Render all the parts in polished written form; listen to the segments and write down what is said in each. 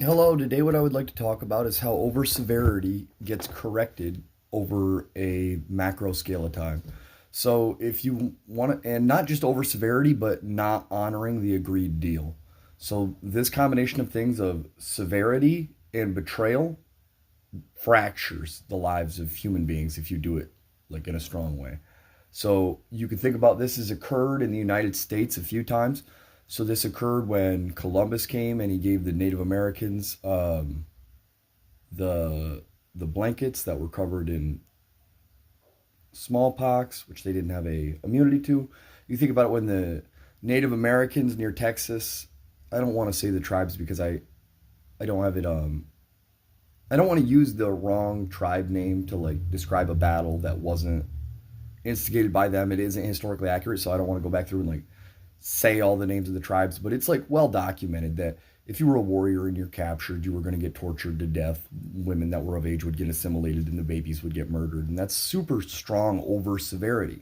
Hello, today what I would like to talk about is how over severity gets corrected over a macro scale of time. So, if you want to, and not just over severity, but not honoring the agreed deal. So, this combination of things of severity and betrayal fractures the lives of human beings if you do it like in a strong way. So you can think about this has occurred in the United States a few times. So this occurred when Columbus came and he gave the Native Americans the the blankets that were covered in smallpox, which they didn't have a immunity to. You think about it when the Native Americans near Texas. I don't want to say the tribes because I don't have it I don't want to use the wrong tribe name to like describe a battle that wasn't instigated by them. It isn't historically accurate, so I don't want to go back through and like say all the names of the tribes, but it's like well documented that if you were a warrior and you're captured, you were going to get tortured to death. Women that were of age would get assimilated and the babies would get murdered. And that's super strong over severity.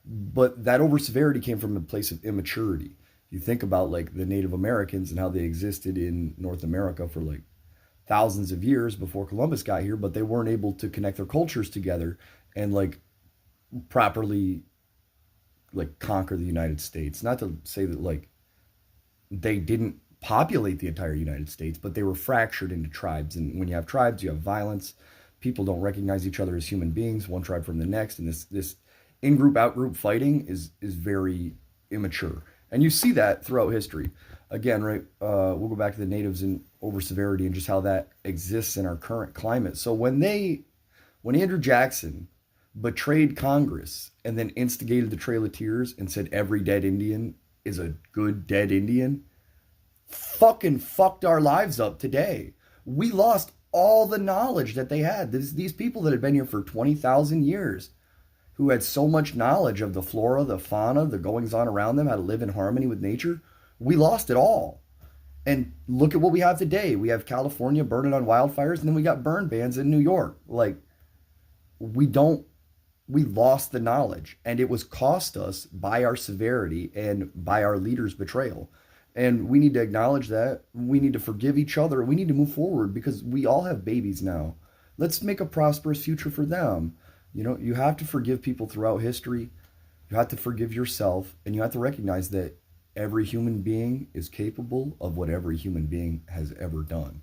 But that over severity came from a place of immaturity. You think about like the Native Americans and how they existed in North America for like thousands of years before Columbus got here, but they weren't able to connect their cultures together and like properly like conquer the United States. Not to say that like they didn't populate the entire United States, but they were fractured into tribes. And when you have tribes, you have violence. People don't recognize each other as human beings, one tribe from the next, and this in group out group fighting is very immature, and you see that throughout history. Again, right? We'll go back to the natives and over severity and just how that exists in our current climate. So when Andrew Jackson betrayed Congress and then instigated the Trail of Tears and said every dead Indian is a good dead Indian, fucking fucked our lives up today. We lost all the knowledge that they had. These people that had been here for 20,000 years, who had so much knowledge of the flora, the fauna, the goings on around them, how to live in harmony with nature, we lost it all. And look at what we have today. We have California burning on wildfires, and then we got burn bans in New York. Like, we don't we lost the knowledge and it was cost us by our severity and by our leaders betrayal, and we need to acknowledge that. We need to forgive each other. We need to move forward because we all have babies now. Let's make a prosperous future for them. You have to forgive people throughout history. You have to forgive yourself, and you have to recognize that every human being is capable of what every human being has ever done.